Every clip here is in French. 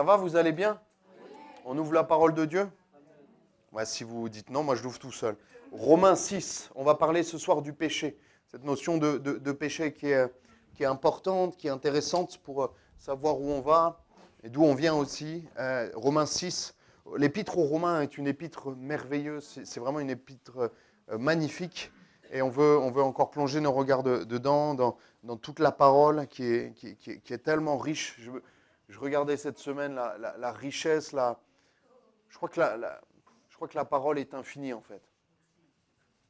Ça va, vous allez bien? On ouvre la parole de Dieu? Ouais, si vous dites non, moi je l'ouvre tout seul. Romains 6, on va parler ce soir du péché. Cette notion de péché qui est importante, qui est intéressante pour savoir où on va et d'où on vient aussi. Romains 6, l'épître aux Romains est une épître merveilleuse, c'est vraiment une épître magnifique. Et on veut encore plonger nos regards dedans, dans toute la parole qui est tellement riche. Je regardais cette semaine la richesse, je crois que la parole est infinie en fait.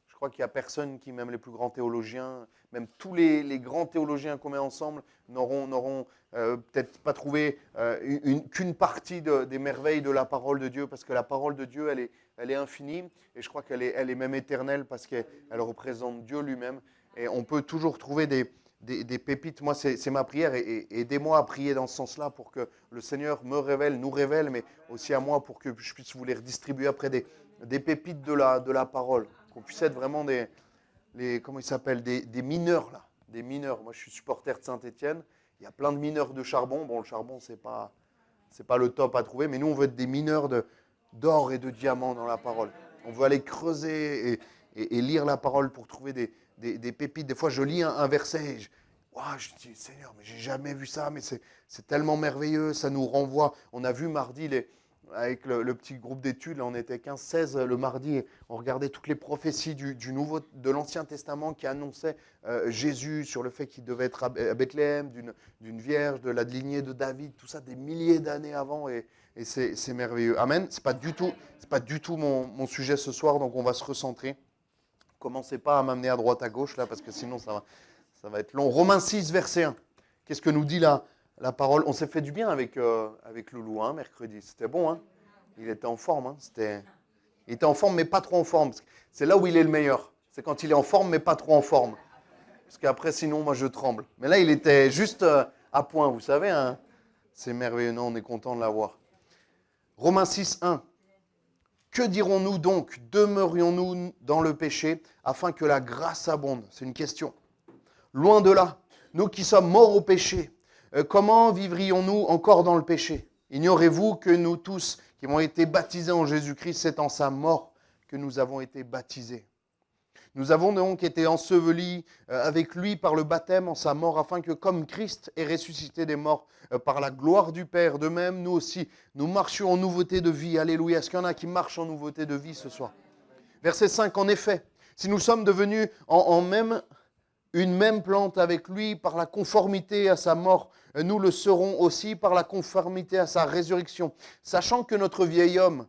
Je crois qu'il n'y a personne qui, même les plus grands théologiens, même tous les grands théologiens qu'on met ensemble, n'auront peut-être pas trouvé qu'une partie des merveilles de la parole de Dieu, parce que la parole de Dieu, elle est infinie, et je crois qu'elle est même éternelle, parce qu'elle représente Dieu lui-même. Et on peut toujours trouver des pépites. Moi, c'est ma prière, et aidez-moi à prier dans ce sens-là, pour que le Seigneur nous révèle, mais aussi à moi, pour que je puisse vous les redistribuer après des pépites de la parole. Qu'on puisse être vraiment comment ils s'appellent, des mineurs là, des mineurs. Moi, je suis supporter de Saint-Étienne. Il y a plein de mineurs de charbon. Bon, le charbon, c'est pas le top à trouver, mais nous, on veut être des mineurs d'or et de diamants dans la parole. On veut aller creuser et lire la parole pour trouver des pépites. Des fois, je lis un verset et je dis, Seigneur, mais j'ai jamais vu ça, mais c'est tellement merveilleux, ça nous renvoie. On a vu mardi avec le petit groupe d'études, là on était 15-16 le mardi, on regardait toutes les prophéties de l'Ancien Testament qui annonçaient Jésus sur le fait qu'il devait être à Bethléem, d'une vierge, de la lignée de David, tout ça des milliers d'années avant, et c'est merveilleux. Amen. C'est pas du tout mon sujet ce soir, donc on va se recentrer. Commencez pas à m'amener à droite à gauche là, parce que sinon ça va être long. Romains 6, verset 1. Qu'est-ce que nous dit là la parole? On s'est fait du bien avec Loulou, mercredi. C'était bon, hein? Il était en forme. Hein? Il était en forme, mais pas trop en forme. C'est là où il est le meilleur. C'est quand il est en forme, mais pas trop en forme. Parce qu'après, sinon, moi, je tremble. Mais là, il était juste à point, vous savez. Hein? C'est merveilleux. Non, on est content de l'avoir. Romains 6, 1. Que dirons-nous donc? Demeurions-nous dans le péché afin que la grâce abonde? C'est une question. Loin de là. Nous qui sommes morts au péché, comment vivrions-nous encore dans le péché? Ignorez-vous que nous tous qui avons été baptisés en Jésus-Christ, c'est en sa mort que nous avons été baptisés. Nous avons donc été ensevelis avec lui par le baptême en sa mort, afin que comme Christ est ressuscité des morts par la gloire du Père, de même nous aussi, nous marchions en nouveauté de vie. Alléluia. Est-ce qu'il y en a qui marchent en nouveauté de vie ce soir? Verset 5, en effet, si nous sommes devenus une même plante avec lui par la conformité à sa mort, nous le serons aussi par la conformité à sa résurrection, sachant que notre vieil homme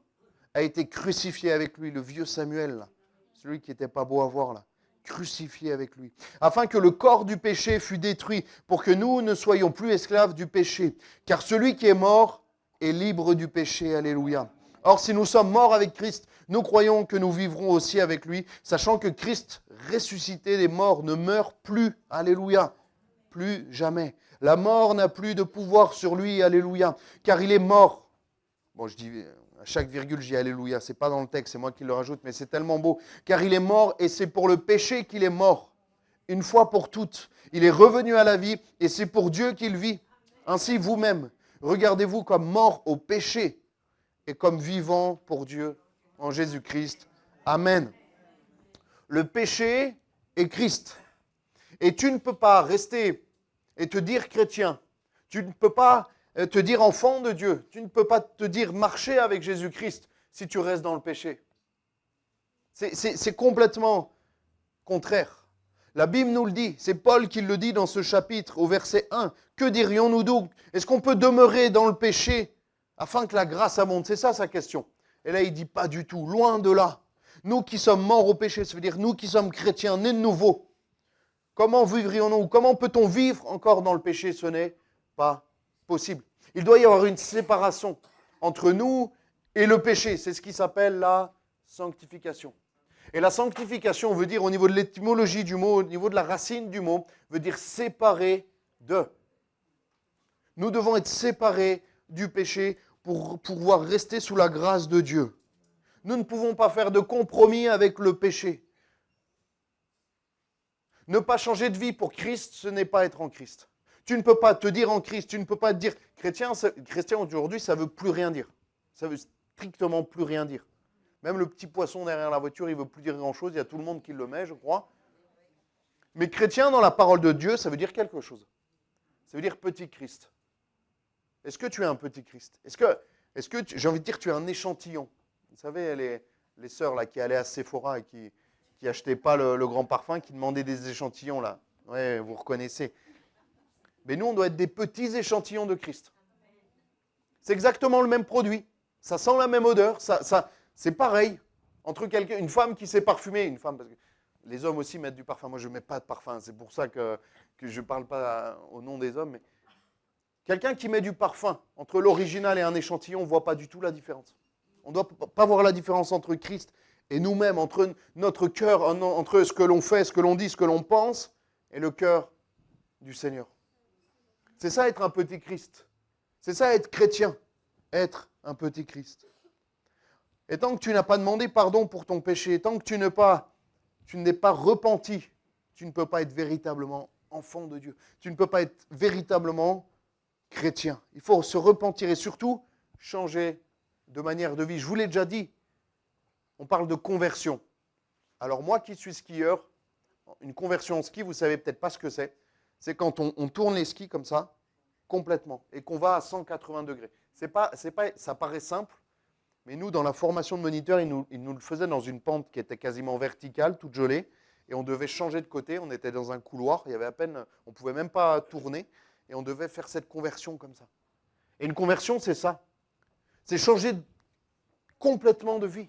a été crucifié avec lui, le vieux Samuel, là, celui qui n'était pas beau à voir là, crucifié avec lui, afin que le corps du péché fût détruit, pour que nous ne soyons plus esclaves du péché, car celui qui est mort est libre du péché. Alléluia. Or, si nous sommes morts avec Christ, nous croyons que nous vivrons aussi avec lui, sachant que Christ, ressuscité des morts, ne meurt plus. Alléluia. Plus jamais. La mort n'a plus de pouvoir sur lui. Alléluia. Car il est mort. Bon, je dis, à chaque virgule, je dis Alléluia. Ce n'est pas dans le texte, c'est moi qui le rajoute, mais c'est tellement beau. Car il est mort et c'est pour le péché qu'il est mort. Une fois pour toutes. Il est revenu à la vie et c'est pour Dieu qu'il vit. Ainsi, vous-même, regardez-vous comme mort au péché et comme vivant pour Dieu en Jésus-Christ. Amen. Le péché est Christ. Et tu ne peux pas rester et te dire chrétien. Tu ne peux pas te dire enfant de Dieu. Tu ne peux pas te dire marcher avec Jésus-Christ si tu restes dans le péché. C'est complètement contraire. La Bible nous le dit. C'est Paul qui le dit dans ce chapitre au verset 1. Que dirions-nous donc? Est-ce qu'on peut demeurer dans le péché afin que la grâce abonde? C'est ça sa question. Et là, il dit pas du tout. Loin de là. Nous qui sommes morts au péché, ça veut dire nous qui sommes chrétiens, nés de nouveau. Comment vivrions-nous? Comment peut-on vivre encore dans le péché? Ce n'est pas possible. Il doit y avoir une séparation entre nous et le péché. C'est ce qui s'appelle la sanctification. Et la sanctification veut dire, au niveau de l'étymologie du mot, au niveau de la racine du mot, veut dire séparer de. Nous devons être séparés du péché pour pouvoir rester sous la grâce de Dieu. Nous ne pouvons pas faire de compromis avec le péché. Ne pas changer de vie pour Christ, ce n'est pas être en Christ. Tu ne peux pas te dire en Christ, tu ne peux pas te dire chrétien aujourd'hui, ça ne veut plus rien dire. Ça veut strictement plus rien dire. Même le petit poisson derrière la voiture, il ne veut plus dire grand-chose. Il y a tout le monde qui le met, je crois. Mais chrétien, dans la parole de Dieu, ça veut dire quelque chose. Ça veut dire petit Christ. Est-ce que tu es un petit Christ? Est-ce que j'ai envie de dire, tu es un échantillon? Vous savez, les sœurs là, qui allaient à Sephora et qui n'achetaient pas le grand parfum, qui demandaient des échantillons là. Ouais, vous reconnaissez. Mais nous, on doit être des petits échantillons de Christ. C'est exactement le même produit. Ça sent la même odeur. C'est pareil. Entre une femme qui s'est parfumée, une femme, parce que les hommes aussi mettent du parfum. Moi, je ne mets pas de parfum. C'est pour ça que je ne parle pas au nom des hommes. Mais quelqu'un qui met du parfum, entre l'original et un échantillon, on ne voit pas du tout la différence. On ne doit pas voir la différence entre Christ et nous-mêmes, entre notre cœur, entre ce que l'on fait, ce que l'on dit, ce que l'on pense, et le cœur du Seigneur. C'est ça être un petit Christ. C'est ça être chrétien. Être un petit Christ. Et tant que tu n'as pas demandé pardon pour ton péché, tant que tu n'es pas repenti, tu ne peux pas être véritablement enfant de Dieu. Tu ne peux pas être véritablement chrétien. Il faut se repentir et surtout changer de manière de vie. Je vous l'ai déjà dit, on parle de conversion. Alors moi qui suis skieur, une conversion en ski, vous ne savez peut-être pas ce que c'est. C'est quand on tourne les skis comme ça, complètement, et qu'on va à 180 degrés. Ça paraît simple, mais nous, dans la formation de moniteur, ils nous le faisaient dans une pente qui était quasiment verticale, toute gelée, et on devait changer de côté. On était dans un couloir, il y avait à peine, on ne pouvait même pas tourner, et on devait faire cette conversion comme ça. Et une conversion, c'est ça. C'est changer complètement de vie.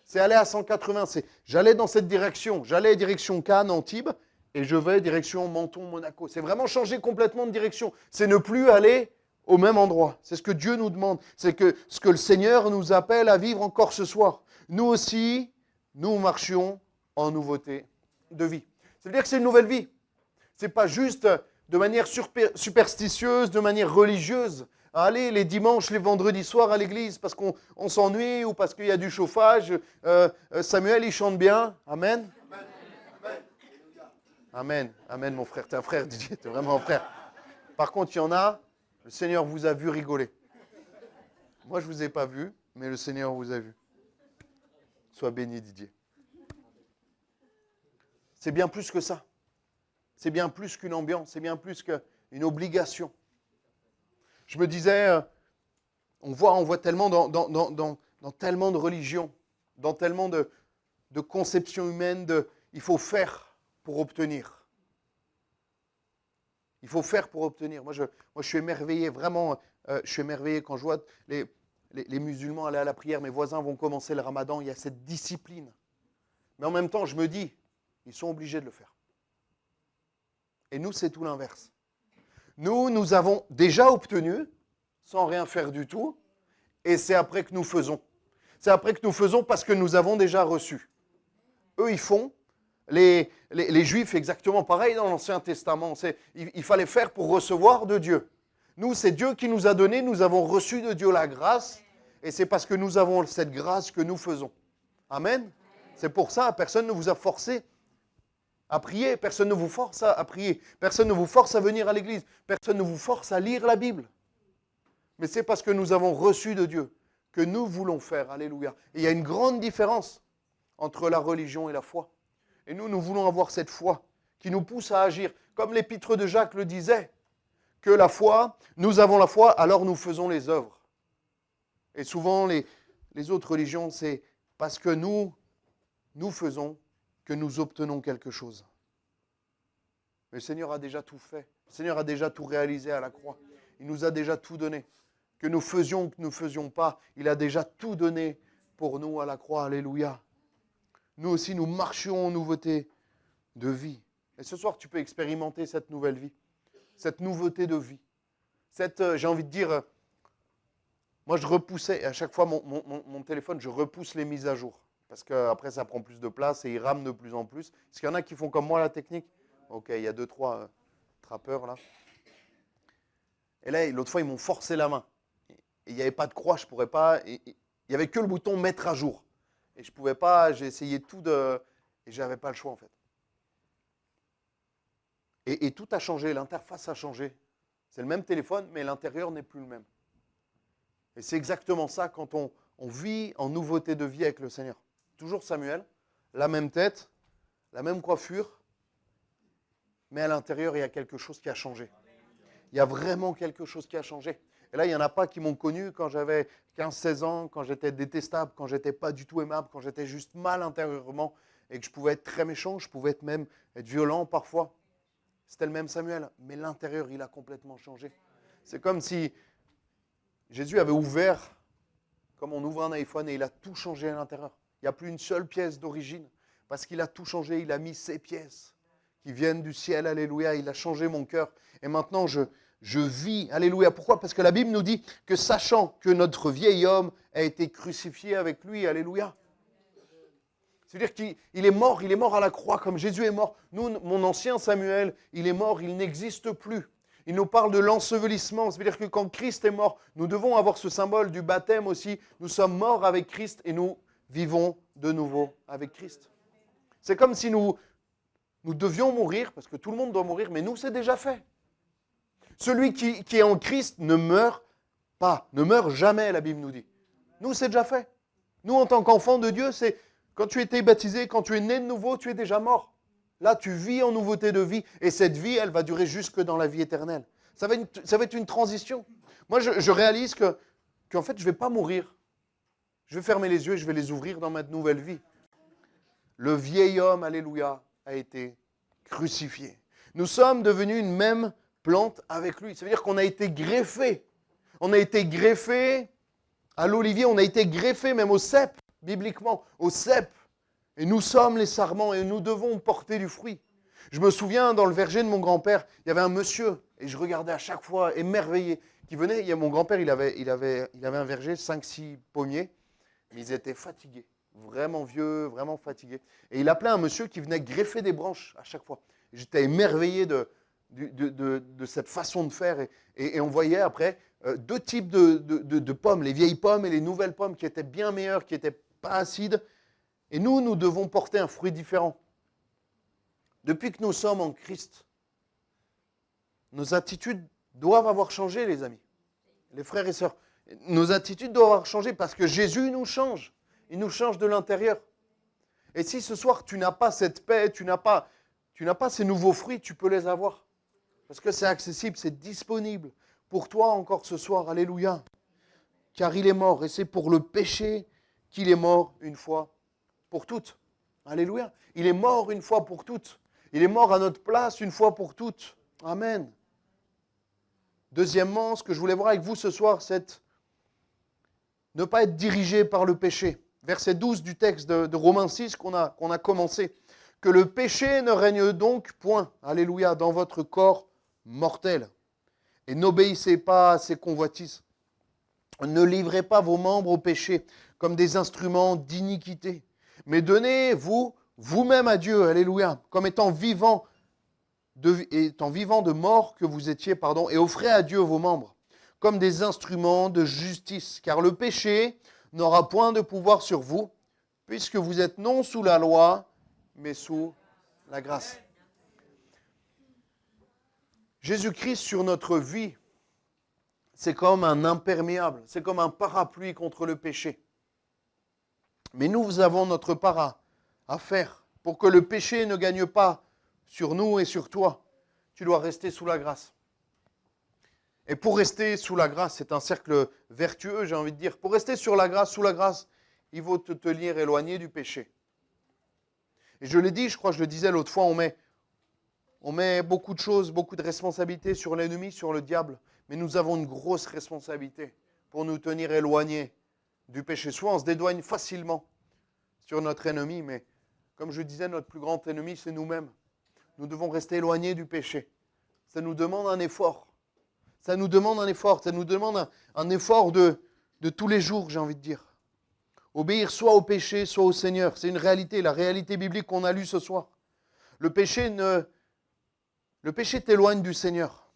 C'est aller à 180. J'allais dans cette direction. J'allais direction Cannes, Antibes, et je vais direction Menton, Monaco. C'est vraiment changer complètement de direction. C'est ne plus aller au même endroit. C'est ce que Dieu nous demande. C'est ce que le Seigneur nous appelle à vivre encore ce soir. Nous aussi, nous marchions en nouveauté de vie. C'est-à-dire que c'est une nouvelle vie. Ce n'est pas juste de manière superstitieuse, de manière religieuse, à aller les dimanches, les vendredis soirs à l'église parce qu'on s'ennuie ou parce qu'il y a du chauffage. Samuel, il chante bien. Amen. Amen. Amen, mon frère. Tu es un frère, Didier. Tu es vraiment un frère. Par contre, il y en a, le Seigneur vous a vu rigoler. Moi, je ne vous ai pas vu, mais le Seigneur vous a vu. Sois béni, Didier. C'est bien plus que ça. C'est bien plus qu'une ambiance. C'est bien plus qu'une obligation. Je me disais, on voit tellement dans tellement de religions, dans tellement de conceptions humaines, il faut faire pour obtenir. Il faut faire pour obtenir. Moi, je suis émerveillé, vraiment, je suis émerveillé quand je vois les musulmans aller à la prière. Mes voisins vont commencer le ramadan, il y a cette discipline. Mais en même temps, je me dis, ils sont obligés de le faire. Et nous, c'est tout l'inverse. Nous avons déjà obtenu, sans rien faire du tout, et c'est après que nous faisons. C'est après que nous faisons parce que nous avons déjà reçu. Eux, ils font. Les Juifs, exactement pareil dans l'Ancien Testament. Il fallait faire pour recevoir de Dieu. Nous, c'est Dieu qui nous a donné, nous avons reçu de Dieu la grâce, et c'est parce que nous avons cette grâce que nous faisons. Amen. C'est pour ça, personne ne vous a forcé à prier, personne ne vous force à prier, personne ne vous force à venir à l'église, personne ne vous force à lire la Bible. Mais c'est parce que nous avons reçu de Dieu que nous voulons faire. Alléluia. Et il y a une grande différence entre la religion et la foi. Et nous voulons avoir cette foi qui nous pousse à agir. Comme l'épître de Jacques le disait, que la foi, nous avons la foi, alors nous faisons les œuvres. Et souvent, les autres religions, c'est parce que nous faisons que nous obtenons quelque chose. Mais le Seigneur a déjà tout fait. Le Seigneur a déjà tout réalisé à la croix. Il nous a déjà tout donné. Que nous faisions ou que nous ne faisions pas, il a déjà tout donné pour nous à la croix. Alléluia. Nous aussi, nous marchions en nouveauté de vie. Et ce soir, tu peux expérimenter cette nouvelle vie, cette nouveauté de vie. J'ai envie de dire, moi je repoussais, et à chaque fois mon téléphone, je repousse les mises à jour. Parce qu'après, ça prend plus de place et il rame de plus en plus. Est-ce qu'il y en a qui font comme moi la technique? Ok, il y a 2-3 trappeurs là. Et là, l'autre fois, ils m'ont forcé la main. Et il n'y avait pas de croix, je ne pourrais pas. Il n'y avait que le bouton mettre à jour. Et je ne pouvais pas, j'ai essayé tout et je n'avais pas le choix en fait. Et tout a changé, l'interface a changé. C'est le même téléphone, mais l'intérieur n'est plus le même. Et c'est exactement ça quand on vit en nouveauté de vie avec le Seigneur. Toujours Samuel, la même tête, la même coiffure, mais à l'intérieur, il y a quelque chose qui a changé. Il y a vraiment quelque chose qui a changé. Et là, il n'y en a pas qui m'ont connu quand j'avais 15-16 ans, quand j'étais détestable, quand j'étais pas du tout aimable, quand j'étais juste mal intérieurement et que je pouvais être très méchant, je pouvais même être violent parfois. C'était le même Samuel, mais l'intérieur, il a complètement changé. C'est comme si Jésus avait ouvert, comme on ouvre un iPhone, et il a tout changé à l'intérieur. Il n'y a plus une seule pièce d'origine, parce qu'il a tout changé, il a mis ses pièces qui viennent du ciel, alléluia, il a changé mon cœur. Et maintenant, je vis, alléluia. Pourquoi? Parce que la Bible nous dit que sachant que notre vieil homme a été crucifié avec lui, alléluia. C'est-à-dire qu'il est mort à la croix comme Jésus est mort. Nous, mon ancien Samuel, il est mort, il n'existe plus. Il nous parle de l'ensevelissement. C'est-à-dire que quand Christ est mort, nous devons avoir ce symbole du baptême aussi. Nous sommes morts avec Christ et nous vivons de nouveau avec Christ. C'est comme si nous devions mourir, parce que tout le monde doit mourir, mais nous, c'est déjà fait. Celui qui est en Christ ne meurt pas, ne meurt jamais, la Bible nous dit. Nous, c'est déjà fait. Nous, en tant qu'enfants de Dieu, c'est quand tu étais baptisé, quand tu es né de nouveau, tu es déjà mort. Là, tu vis en nouveauté de vie, et cette vie, elle va durer jusque dans la vie éternelle. Ça va être une transition. Moi, je réalise qu'en fait, je ne vais pas mourir. Je vais fermer les yeux et je vais les ouvrir dans ma nouvelle vie. Le vieil homme, alléluia, a été crucifié. Nous sommes devenus une même plante avec lui. Ça veut dire qu'on a été greffé. On a été greffé à l'olivier, on a été greffé même au cep, bibliquement, au cep. Et nous sommes les sarments et nous devons porter du fruit. Je me souviens, dans le verger de mon grand-père, il y avait un monsieur, et je regardais à chaque fois, émerveillé, qui venait. Mon grand-père, il avait un verger, 5-6 pommiers, mais ils étaient fatigués, vraiment vieux, vraiment fatigués. Et il appelait un monsieur qui venait greffer des branches à chaque fois. J'étais émerveillé de cette façon de faire. Et on voyait après deux types de pommes, les vieilles pommes et les nouvelles pommes qui étaient bien meilleures, qui n'étaient pas acides. Et nous devons porter un fruit différent. Depuis que nous sommes en Christ, nos attitudes doivent avoir changé, les amis, les frères et sœurs. Nos attitudes doivent avoir changé parce que Jésus nous change. Il nous change de l'intérieur. Et si ce soir, tu n'as pas cette paix, tu n'as pas ces nouveaux fruits, tu peux les avoir. Parce que c'est accessible, c'est disponible pour toi encore ce soir. Alléluia. Car il est mort et c'est pour le péché qu'il est mort une fois pour toutes. Alléluia. Il est mort une fois pour toutes. Il est mort à notre place une fois pour toutes. Amen. Deuxièmement, ce que je voulais voir avec vous ce soir, c'est ne pas être dirigé par le péché. Verset 12 du texte de Romains 6 qu'on a commencé. Que le péché ne règne donc point, alléluia, dans votre corps mortel. Et n'obéissez pas à ses convoitises. Ne livrez pas vos membres au péché comme des instruments d'iniquité. Mais donnez-vous vous-même à Dieu, alléluia, comme étant vivant de mort que vous étiez, et offrez à Dieu vos membres, comme des instruments de justice. Car le péché n'aura point de pouvoir sur vous, puisque vous êtes non sous la loi, mais sous la grâce. Jésus-Christ sur notre vie, c'est comme un imperméable, c'est comme un parapluie contre le péché. Mais nous avons notre part à faire pour que le péché ne gagne pas sur nous et sur toi. Tu dois rester sous la grâce. Et pour rester sous la grâce, c'est un cercle vertueux, j'ai envie de dire. Pour rester sous la grâce, il faut te tenir éloigné du péché. Et je l'ai dit, je crois que je le disais l'autre fois, on met beaucoup de choses, beaucoup de responsabilités sur l'ennemi, sur le diable. Mais nous avons une grosse responsabilité pour nous tenir éloignés du péché. Soit on se dédouane facilement sur notre ennemi, mais comme je disais, notre plus grand ennemi, c'est nous-mêmes. Nous devons rester éloignés du péché. Ça nous demande un effort. Ça nous demande un effort de tous les jours, j'ai envie de dire. Obéir soit au péché, soit au Seigneur. C'est une réalité, la réalité biblique qu'on a lue ce soir. Le péché t'éloigne du Seigneur.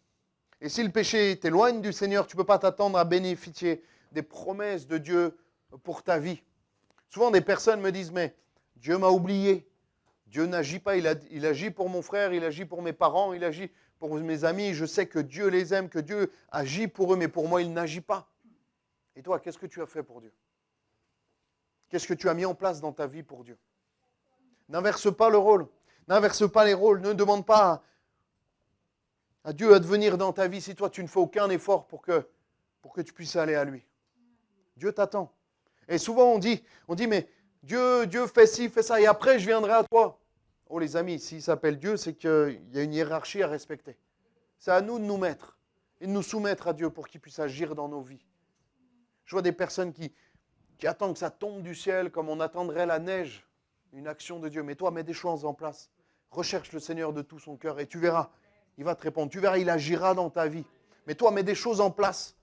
Et si le péché t'éloigne du Seigneur, tu ne peux pas t'attendre à bénéficier des promesses de Dieu pour ta vie. Souvent, des personnes me disent, mais Dieu m'a oublié, Dieu n'agit pas, il agit pour mon frère, il agit pour mes parents, il agit pour mes amis. Je sais que Dieu les aime, que Dieu agit pour eux, mais pour moi, il n'agit pas. Et toi, qu'est-ce que tu as fait pour Dieu? Qu'est-ce que tu as mis en place dans ta vie pour Dieu? N'inverse pas le rôle. N'inverse pas les rôles. Ne demande pas à Dieu à devenir dans ta vie si toi, tu ne fais aucun effort pour que tu puisses aller à lui. Dieu t'attend. Et souvent, on dit, mais Dieu fait ci, fait ça, et après, je viendrai à toi. Oh les amis, s'il s'appelle Dieu, c'est qu'il y a une hiérarchie à respecter. C'est à nous de nous mettre et de nous soumettre à Dieu pour qu'il puisse agir dans nos vies. Je vois des personnes qui attendent que ça tombe du ciel comme on attendrait la neige, une action de Dieu. Mais toi, mets des choses en place. Recherche le Seigneur de tout son cœur et tu verras, il va te répondre. Tu verras, il agira dans ta vie. Mais toi, mets des choses en place.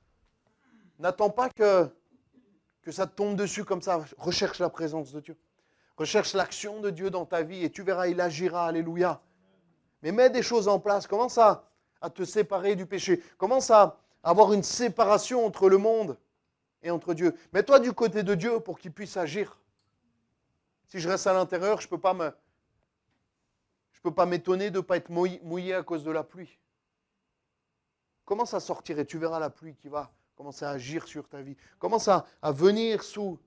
N'attends pas que ça te tombe dessus comme ça. Recherche la présence de Dieu. Recherche l'action de Dieu dans ta vie et tu verras, il agira. Alléluia. Mais mets des choses en place. Commence à te séparer du péché. Commence à avoir une séparation entre le monde et entre Dieu. Mets-toi du côté de Dieu pour qu'il puisse agir. Si je reste à l'intérieur, je ne peux pas m'étonner de ne pas être mouillé à cause de la pluie. Commence à sortir et tu verras la pluie qui va commencer à agir sur ta vie. Commence à venir sous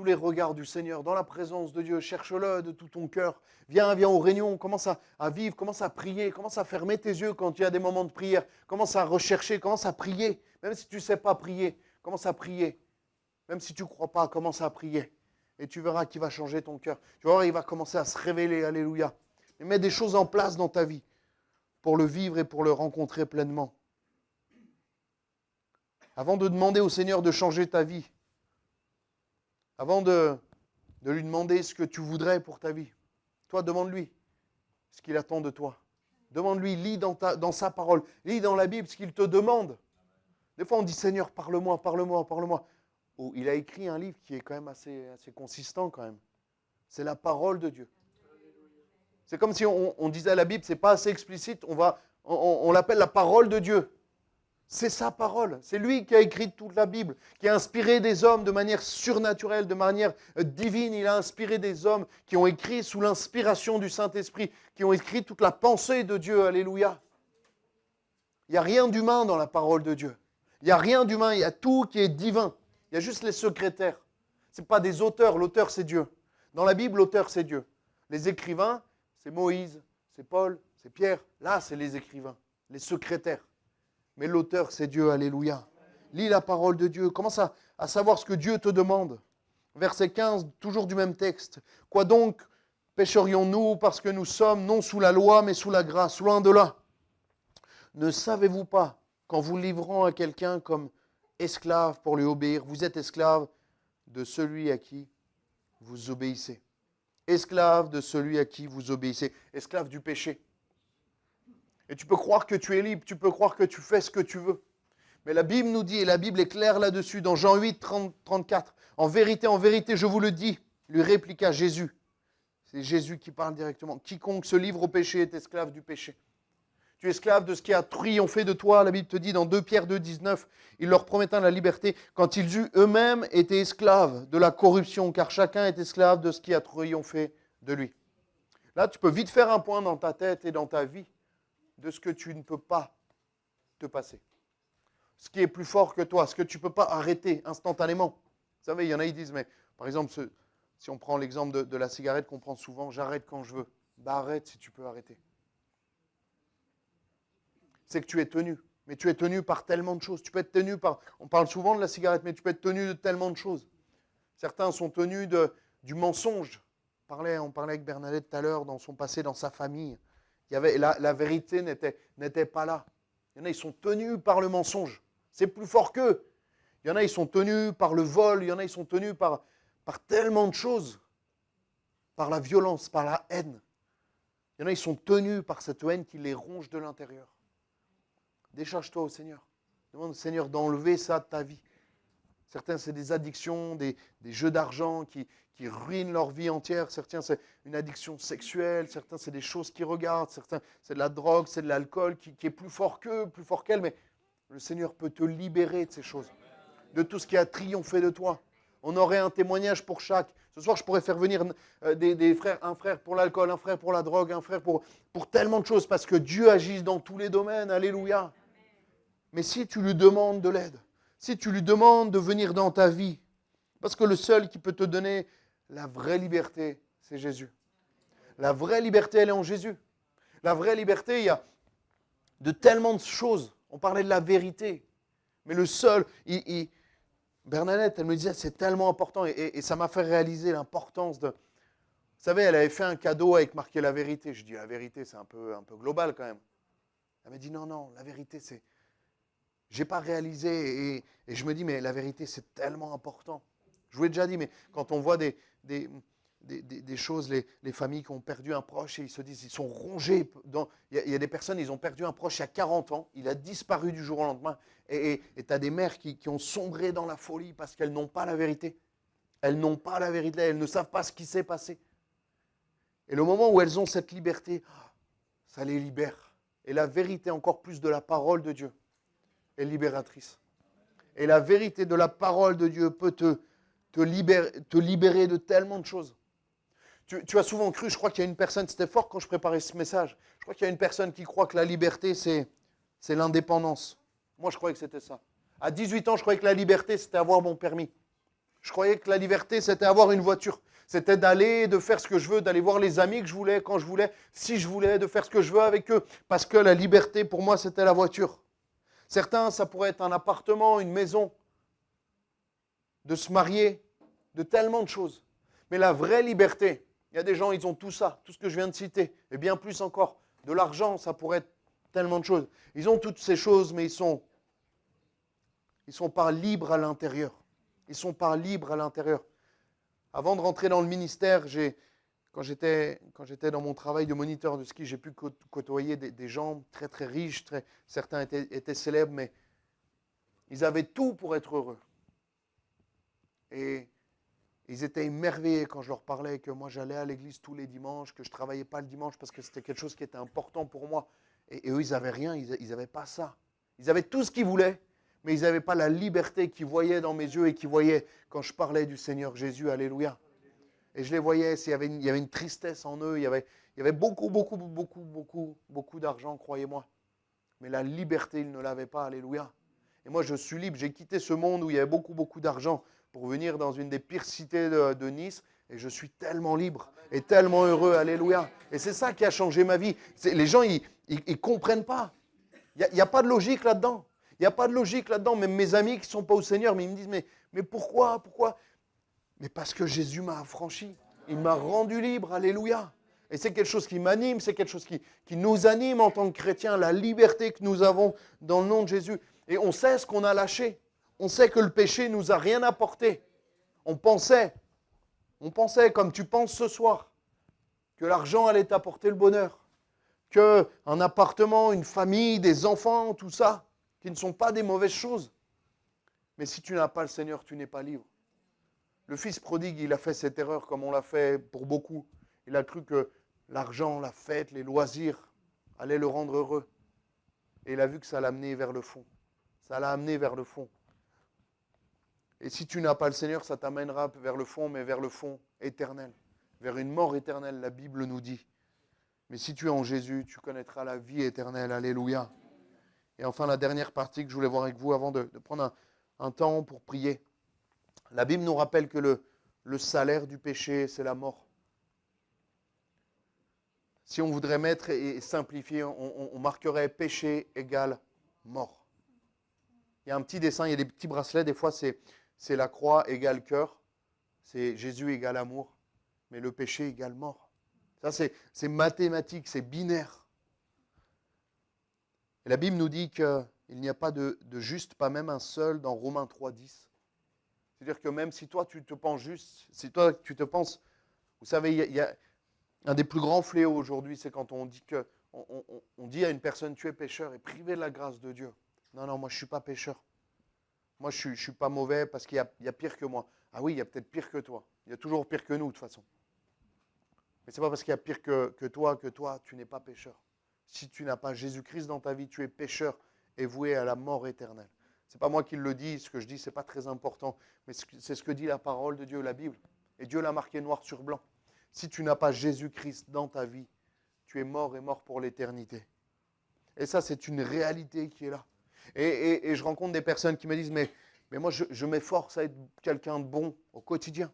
les regards du Seigneur, dans la présence de Dieu. Cherche-le de tout ton cœur. Viens aux réunions, commence à vivre, commence à prier, commence à fermer tes yeux quand il y a des moments de prière. Commence à rechercher, commence à prier. Même si tu ne sais pas prier, commence à prier. Même si tu ne crois pas, commence à prier. Et tu verras qu'il va changer ton cœur. Tu vas voir, il va commencer à se révéler. Alléluia. Et mets des choses en place dans ta vie pour le vivre et pour le rencontrer pleinement. Avant de demander au Seigneur de changer ta vie, avant de lui demander ce que tu voudrais pour ta vie, toi, demande-lui ce qu'il attend de toi. Demande-lui, lis dans sa parole, lis dans la Bible ce qu'il te demande. Des fois, on dit, Seigneur, parle-moi, parle-moi, parle-moi. Oh, il a écrit un livre qui est quand même assez consistant quand même. C'est la parole de Dieu. C'est comme si on disait la Bible, c'est pas assez explicite, on l'appelle la parole de Dieu. C'est sa parole. C'est lui qui a écrit toute la Bible, qui a inspiré des hommes de manière surnaturelle, de manière divine. Il a inspiré des hommes qui ont écrit sous l'inspiration du Saint-Esprit, qui ont écrit toute la pensée de Dieu. Alléluia. Il n'y a rien d'humain dans la parole de Dieu. Il n'y a rien d'humain, il y a tout qui est divin. Il y a juste les secrétaires. Ce n'est pas des auteurs, l'auteur c'est Dieu. Dans la Bible, l'auteur c'est Dieu. Les écrivains, c'est Moïse, c'est Paul, c'est Pierre. Là, c'est les écrivains, les secrétaires. Mais l'auteur, c'est Dieu, alléluia. Lis la parole de Dieu, commence à savoir ce que Dieu te demande. Verset 15, toujours du même texte. Quoi donc pécherions-nous parce que nous sommes non sous la loi, mais sous la grâce? Loin de là. Ne savez-vous pas qu'en vous livrant à quelqu'un comme esclave pour lui obéir, vous êtes esclave de celui à qui vous obéissez? Esclave de celui à qui vous obéissez. Esclave du péché. Et tu peux croire que tu es libre, tu peux croire que tu fais ce que tu veux. Mais la Bible nous dit, et la Bible est claire là-dessus, dans Jean 8, 34, en vérité, je vous le dis, lui répliqua Jésus. C'est Jésus qui parle directement. Quiconque se livre au péché est esclave du péché. Tu es esclave de ce qui a triomphé de toi. La Bible te dit dans 2 Pierre 2, 19, il leur promettant la liberté quand ils eurent eux-mêmes été esclaves de la corruption, car chacun est esclave de ce qui a triomphé de lui. Là, tu peux vite faire un point dans ta tête et dans ta vie de ce que tu ne peux pas te passer. Ce qui est plus fort que toi, ce que tu ne peux pas arrêter instantanément. Vous savez, il y en a qui disent, mais par exemple, si on prend l'exemple de la cigarette qu'on prend souvent, j'arrête quand je veux. Bah arrête si tu peux arrêter. C'est que tu es tenu. Mais tu es tenu par tellement de choses. Tu peux être tenu par, on parle souvent de la cigarette, mais tu peux être tenu de tellement de choses. Certains sont tenus du mensonge. On parlait avec Bernadette tout à l'heure dans son passé, dans sa famille. Il y avait, la vérité n'était pas là. Il y en a, ils sont tenus par le mensonge. C'est plus fort qu'eux. Il y en a, ils sont tenus par le vol. Il y en a, ils sont tenus par tellement de choses. Par la violence, par la haine. Il y en a, ils sont tenus par cette haine qui les ronge de l'intérieur. Décharge-toi au Seigneur. Demande au Seigneur d'enlever ça de ta vie. Certains, c'est des addictions, des jeux d'argent qui ruinent leur vie entière. Certains, c'est une addiction sexuelle. Certains, c'est des choses qu'ils regardent. Certains, c'est de la drogue, c'est de l'alcool qui est plus fort qu'eux, plus fort qu'elles. Mais le Seigneur peut te libérer de ces choses, de tout ce qui a triomphé de toi. On aurait un témoignage pour chaque. Ce soir, je pourrais faire venir des frères, un frère pour l'alcool, un frère pour la drogue, un frère pour tellement de choses, parce que Dieu agit dans tous les domaines. Alléluia. Mais si tu lui demandes de l'aide, si tu lui demandes de venir dans ta vie, parce que le seul qui peut te donner la vraie liberté, c'est Jésus. La vraie liberté, elle est en Jésus. La vraie liberté, il y a de tellement de choses. On parlait de la vérité. Mais le seul, Bernadette, elle me disait, c'est tellement important. Et ça m'a fait réaliser l'importance de... Vous savez, elle avait fait un cadeau avec marqué la vérité. Je dis, la vérité, c'est un peu global quand même. Elle m'a dit, non, la vérité, c'est... Je n'ai pas réalisé. Et je me dis, mais la vérité, c'est tellement important. Je vous l'ai déjà dit, mais quand on voit des choses, les familles qui ont perdu un proche et ils se disent, ils sont rongés. Il y a des personnes, ils ont perdu un proche il y a 40 ans, il a disparu du jour au lendemain. Et tu as des mères qui ont sombré dans la folie parce qu'elles n'ont pas la vérité. Elles n'ont pas la vérité, elles ne savent pas ce qui s'est passé. Et le moment où elles ont cette liberté, ça les libère. Et la vérité, encore plus de la parole de Dieu, est libératrice. Et la vérité de la parole de Dieu peut te libérer de tellement de choses. Tu as souvent cru, je crois qu'il y a une personne, c'était fort quand je préparais ce message, je crois qu'il y a une personne qui croit que la liberté, c'est l'indépendance. Moi, je croyais que c'était ça. À 18 ans, je croyais que la liberté, c'était avoir mon permis. Je croyais que la liberté, c'était avoir une voiture. C'était d'aller, de faire ce que je veux, d'aller voir les amis que je voulais, quand je voulais, si je voulais, de faire ce que je veux avec eux. Parce que la liberté, pour moi, c'était la voiture. Certains, ça pourrait être un appartement, une maison, de se marier, de tellement de choses. Mais la vraie liberté, il y a des gens, ils ont tout ça, tout ce que je viens de citer, et bien plus encore. De l'argent, ça pourrait être tellement de choses. Ils ont toutes ces choses, mais ils sont pas libres à l'intérieur. Ils ne sont pas libres à l'intérieur. Avant de rentrer dans le ministère, quand j'étais dans mon travail de moniteur de ski, j'ai pu côtoyer des gens très très riches, certains étaient célèbres, mais ils avaient tout pour être heureux. Et ils étaient émerveillés quand je leur parlais que moi j'allais à l'église tous les dimanches, que je ne travaillais pas le dimanche parce que c'était quelque chose qui était important pour moi. Et eux, ils n'avaient rien, ils n'avaient pas ça. Ils avaient tout ce qu'ils voulaient, mais ils n'avaient pas la liberté qu'ils voyaient dans mes yeux et qu'ils voyaient quand je parlais du Seigneur Jésus. Alléluia. Et je les voyais, il y avait une tristesse en eux, il y avait beaucoup d'argent, croyez-moi. Mais la liberté, ils ne l'avaient pas. Alléluia. Et moi, je suis libre. J'ai quitté ce monde où il y avait beaucoup d'argent pour venir dans une des pires cités de Nice. Et je suis tellement libre et tellement heureux. Alléluia. Et c'est ça qui a changé ma vie. Les gens, ils ne comprennent pas. Il n'y a pas de logique là-dedans. Il n'y a pas de logique là-dedans. Même mes amis qui ne sont pas au Seigneur, mais ils me disent, mais pourquoi? Mais parce que Jésus m'a affranchi. Il m'a rendu libre. Alléluia. Et c'est quelque chose qui m'anime, c'est quelque chose qui nous anime en tant que chrétiens, la liberté que nous avons dans le nom de Jésus. Et on sait ce qu'on a lâché. On sait que le péché ne nous a rien apporté. On pensait, comme tu penses ce soir, que l'argent allait t'apporter le bonheur, qu'un appartement, une famille, des enfants, tout ça, qui ne sont pas des mauvaises choses. Mais si tu n'as pas le Seigneur, tu n'es pas libre. Le fils prodigue, il a fait cette erreur comme on l'a fait pour beaucoup. Il a cru que l'argent, la fête, les loisirs allaient le rendre heureux. Et il a vu que ça l'a amené vers le fond. Ça l'a amené vers le fond. Et si tu n'as pas le Seigneur, ça t'amènera vers le fond, mais vers le fond éternel. Vers une mort éternelle, la Bible nous dit. Mais si tu es en Jésus, tu connaîtras la vie éternelle. Alléluia. Et enfin, la dernière partie que je voulais voir avec vous avant de prendre un temps pour prier. La Bible nous rappelle que le salaire du péché, c'est la mort. Si on voudrait mettre et simplifier, on marquerait péché égale mort. Il y a un petit dessin, il y a des petits bracelets, des fois c'est la croix égale cœur, c'est Jésus égale amour, mais le péché égale mort. Ça c'est mathématique, c'est binaire. Et la Bible nous dit qu'il n'y a pas de juste, pas même un seul, dans Romains 3,10. C'est-à-dire que même si toi tu te penses juste, si toi tu te penses, vous savez, il y a un des plus grands fléaux aujourd'hui, c'est quand on dit on dit à une personne, tu es pécheur et privé de la grâce de Dieu. Non, moi je ne suis pas pécheur. Moi je ne suis pas mauvais parce qu'il y a pire que moi. Ah oui, il y a peut-être pire que toi. Il y a toujours pire que nous de toute façon. Mais ce n'est pas parce qu'il y a pire que toi, tu n'es pas pécheur. Si tu n'as pas Jésus-Christ dans ta vie, tu es pécheur et voué à la mort éternelle. Ce n'est pas moi qui le dis, ce que je dis, ce n'est pas très important. Mais c'est ce que dit la parole de Dieu, la Bible. Et Dieu l'a marqué noir sur blanc. Si tu n'as pas Jésus-Christ dans ta vie, tu es mort et mort pour l'éternité. Et ça, c'est une réalité qui est là. Et je rencontre des personnes qui me disent, mais moi, je m'efforce à être quelqu'un de bon au quotidien.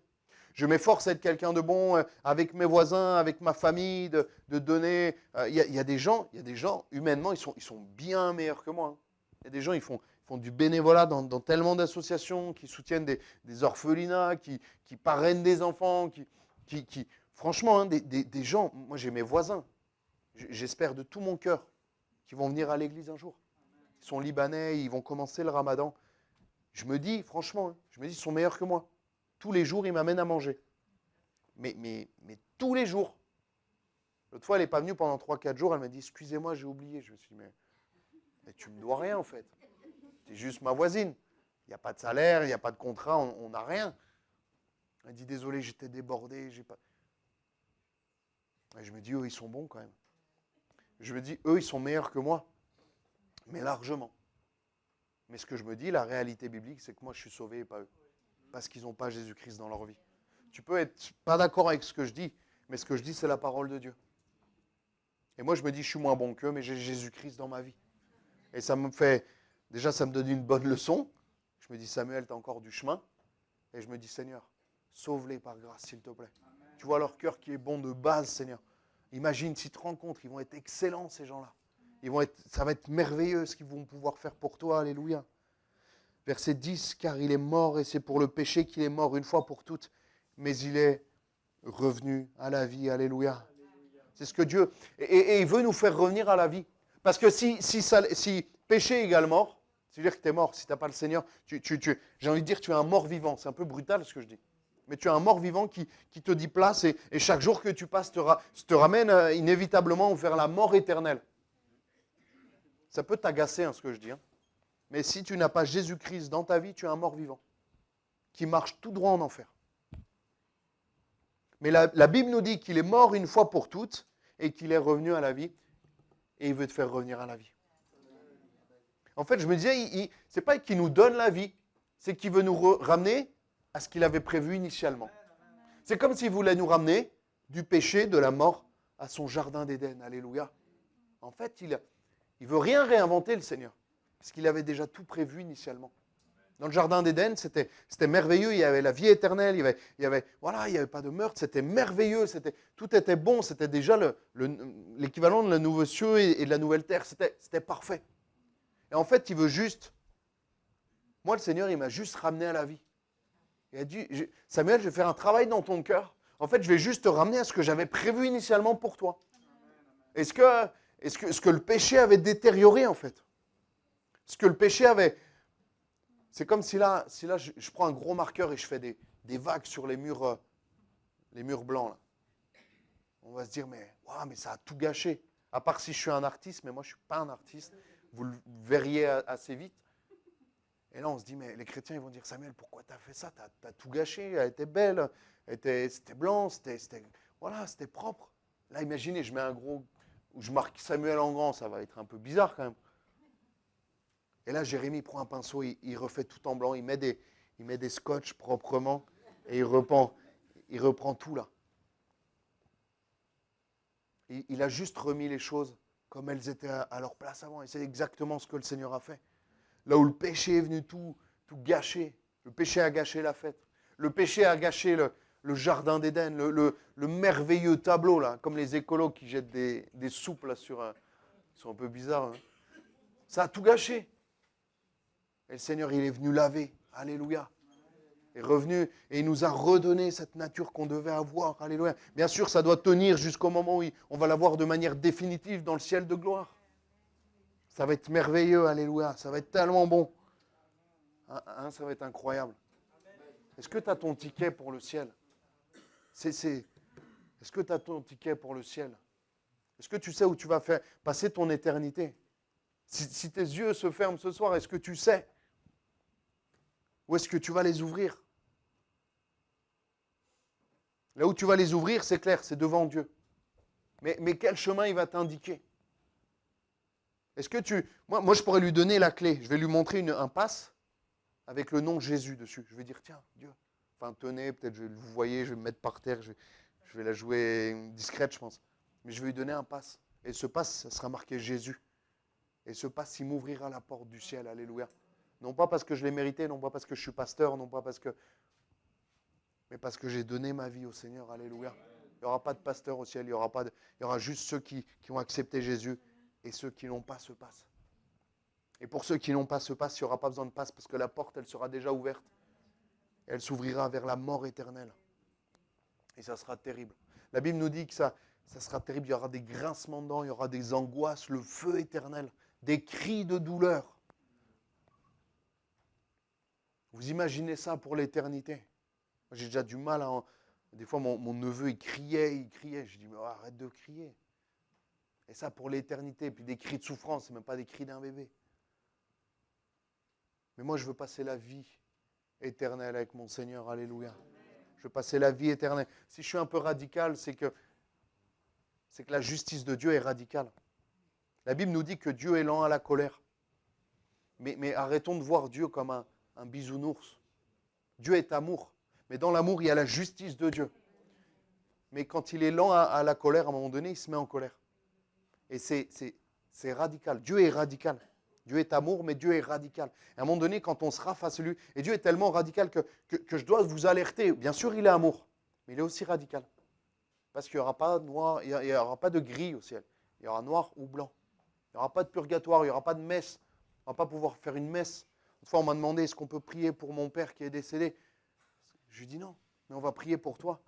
Je m'efforce à être quelqu'un de bon avec mes voisins, avec ma famille, de donner. Il y a des gens, humainement, ils sont bien meilleurs que moi. Hein. Il y a des gens, ils font du bénévolat dans tellement d'associations, qui soutiennent des orphelinats, qui parrainent des enfants, franchement, hein, des gens, moi j'ai mes voisins, j'espère de tout mon cœur, qui vont venir à l'église un jour. Ils sont libanais, ils vont commencer le ramadan. Je me dis, franchement, ils sont meilleurs que moi. Tous les jours, ils m'amènent à manger. Mais tous les jours. L'autre fois, elle n'est pas venue pendant 3-4 jours, elle m'a dit, excusez-moi, j'ai oublié. Je me suis dit, mais tu me dois rien en fait. Tu es juste ma voisine. Il n'y a pas de salaire, il n'y a pas de contrat, on n'a rien. Elle dit, désolé, j'étais débordé. Et je me dis, eux, ils sont bons quand même. Je me dis, eux, ils sont meilleurs que moi. Mais largement. Mais ce que je me dis, la réalité biblique, c'est que moi, je suis sauvé et pas eux. Parce qu'ils n'ont pas Jésus-Christ dans leur vie. Tu peux être pas d'accord avec ce que je dis, mais ce que je dis, c'est la parole de Dieu. Et moi, je me dis, je suis moins bon qu'eux, mais j'ai Jésus-Christ dans ma vie. Et ça me fait, déjà, ça me donne une bonne leçon. Je me dis, Samuel, tu as encore du chemin. Et je me dis, Seigneur, sauve-les par grâce, s'il te plaît. Tu vois leur cœur qui est bon de base, Seigneur. Imagine s'ils te rencontrent, ils vont être excellents, ces gens-là. Ça va être merveilleux ce qu'ils vont pouvoir faire pour toi. Alléluia. Verset 10, car il est mort et c'est pour le péché qu'il est mort une fois pour toutes, mais il est revenu à la vie. Alléluia. C'est ce que Dieu... Et il veut nous faire revenir à la vie. Parce que si péché égale mort, c'est-à-dire que tu es mort, si tu n'as pas le Seigneur, j'ai envie de dire tu es un mort vivant. C'est un peu brutal ce que je dis. Mais tu es un mort vivant qui te dit place et chaque jour que tu passes te ramène inévitablement vers la mort éternelle. Ça peut t'agacer ce que je dis. Hein. Mais si tu n'as pas Jésus-Christ dans ta vie, tu es un mort vivant qui marche tout droit en enfer. Mais la Bible nous dit qu'il est mort une fois pour toutes et qu'il est revenu à la vie et il veut te faire revenir à la vie. En fait, je me disais, c'est pas qu'il nous donne la vie, c'est qu'il veut nous ramener à ce qu'il avait prévu initialement. C'est comme s'il voulait nous ramener du péché, de la mort, à son jardin d'Éden. Alléluia. En fait, il ne veut rien réinventer, le Seigneur, parce qu'il avait déjà tout prévu initialement. Dans le jardin d'Éden, c'était merveilleux, il y avait la vie éternelle, il n'y avait pas de meurtre, c'était merveilleux, tout était bon, c'était déjà l'équivalent de la nouveau cieux et de la nouvelle terre, c'était parfait. Et en fait, il veut juste, moi le Seigneur, il m'a juste ramené à la vie. Il a dit, Samuel, je vais faire un travail dans ton cœur, en fait, je vais juste te ramener à ce que j'avais prévu initialement pour toi. Est-ce que le péché avait détérioré en fait? Ce que le péché avait... C'est comme si là je prends un gros marqueur et je fais des vagues sur les murs blancs. Là. On va se dire, mais ça a tout gâché. À part si je suis un artiste, mais moi je ne suis pas un artiste. Vous le verriez assez vite. Et là on se dit, mais les chrétiens ils vont dire, Samuel, pourquoi tu as fait ça? Tu as tout gâché, elle était belle, c'était blanc, c'était propre. Là imaginez, je mets un gros... Ou je marque Samuel en grand, ça va être un peu bizarre quand même. Et là, Jérémie prend un pinceau, il refait tout en blanc, il met des scotch proprement et il reprend tout là. Il a juste remis les choses comme elles étaient à leur place avant. Et c'est exactement ce que le Seigneur a fait. Là où le péché est venu tout gâcher, le péché a gâché la fête. Le péché a gâché le jardin d'Éden, le merveilleux tableau, là, comme les écolos qui jettent des soupes là sur un... Ils sont un peu bizarres. Hein. Ça a tout gâché. Et le Seigneur, il est venu laver. Alléluia. Il est revenu et il nous a redonné cette nature qu'on devait avoir. Alléluia. Bien sûr, ça doit tenir jusqu'au moment où on va l'avoir de manière définitive dans le ciel de gloire. Ça va être merveilleux. Alléluia. Ça va être tellement bon. Ça va être incroyable. Est-ce que tu as ton ticket pour le ciel? Est-ce que tu as ton ticket pour le ciel? Est-ce que tu sais où tu vas passer ton éternité? Si tes yeux se ferment ce soir, est-ce que tu sais? Où est-ce que tu vas les ouvrir? Là où tu vas les ouvrir, c'est clair, c'est devant Dieu. Mais quel chemin il va t'indiquer? Est-ce que moi, je pourrais lui donner la clé. Je vais lui montrer un passe avec le nom Jésus dessus. Je vais dire, tiens, Dieu, Enfin, tenez, peut-être vous voyez, je vais me mettre par terre, je vais la jouer discrète, je pense. Mais je vais lui donner un pass. Et ce pass, ça sera marqué Jésus. Et ce pass, il m'ouvrira la porte du ciel. Alléluia. Non pas parce que je l'ai mérité, non pas parce que je suis pasteur, non pas parce que... mais parce que j'ai donné ma vie au Seigneur. Alléluia. Il n'y aura pas de pasteur au ciel, il y aura juste ceux qui ont accepté Jésus et ceux qui n'ont pas ce pass. Et pour ceux qui n'ont pas ce pass, il n'y aura pas besoin de passe parce que la porte, elle sera déjà ouverte. Elle s'ouvrira vers la mort éternelle. Et ça sera terrible. La Bible nous dit que ça sera terrible. Il y aura des grincements de dents, il y aura des angoisses, le feu éternel, des cris de douleur. Vous imaginez ça pour l'éternité? J'ai déjà du mal à... Des fois, mon neveu, il criait. Je dis, mais arrête de crier. Et ça pour l'éternité. Puis des cris de souffrance, ce n'est même pas des cris d'un bébé. Mais moi, je veux passer la vie éternelle avec mon Seigneur. Alléluia. Je veux passer la vie éternelle. Si je suis un peu radical, c'est que la justice de Dieu est radicale. La Bible nous dit que Dieu est lent à la colère. Mais arrêtons de voir Dieu comme un bisounours. Dieu est amour. Mais dans l'amour, il y a la justice de Dieu. Mais quand il est lent à la colère, à un moment donné, il se met en colère. Et c'est radical. Dieu est radical. Dieu est amour, mais Dieu est radical. Et à un moment donné, quand on sera face à lui, et Dieu est tellement radical que je dois vous alerter. Bien sûr, il est amour, mais il est aussi radical. Parce qu'il n'y aura pas noir, il n'y aura pas de gris au ciel. Il y aura noir ou blanc. Il n'y aura pas de purgatoire, il n'y aura pas de messe. On ne va pas pouvoir faire une messe. Une fois, on m'a demandé, est-ce qu'on peut prier pour mon père qui est décédé? Je lui dis non, mais on va prier pour toi.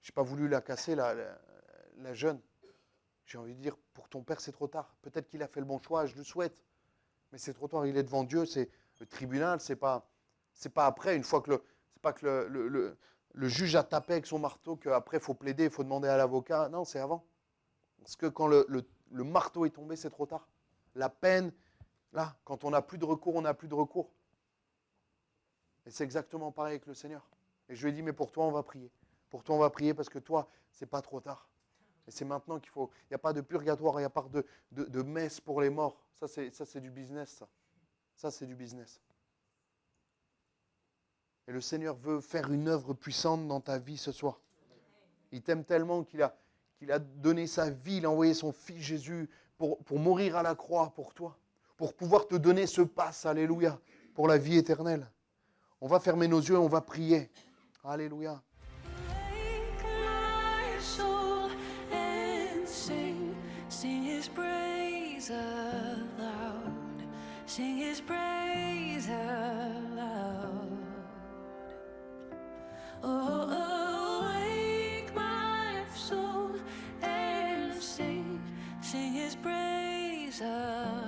Je n'ai pas voulu la casser, la jeune. J'ai envie de dire, pour ton père, c'est trop tard. Peut-être qu'il a fait le bon choix, je le souhaite. Mais c'est trop tard, il est devant Dieu, c'est le tribunal, c'est pas après, une fois que c'est pas que le juge a tapé avec son marteau, qu'après, il faut plaider, il faut demander à l'avocat. Non, c'est avant. Parce que quand le marteau est tombé, c'est trop tard. La peine, là, quand on n'a plus de recours, on n'a plus de recours. Et c'est exactement pareil avec le Seigneur. Et je lui ai dit, mais pour toi, on va prier. Pour toi, on va prier parce que toi, c'est pas trop tard. Et c'est maintenant qu'il faut... Il n'y a pas de purgatoire, il n'y a pas de messe pour les morts. Ça, c'est du business, ça. Ça, c'est du business. Et le Seigneur veut faire une œuvre puissante dans ta vie ce soir. Il t'aime tellement qu'il a donné sa vie, il a envoyé son Fils Jésus pour mourir à la croix pour toi. Pour pouvoir te donner ce passe, alléluia, pour la vie éternelle. On va fermer nos yeux et on va prier. Alléluia. Sing his praise aloud. Sing his praise aloud. Oh, awake my soul and sing his praise aloud.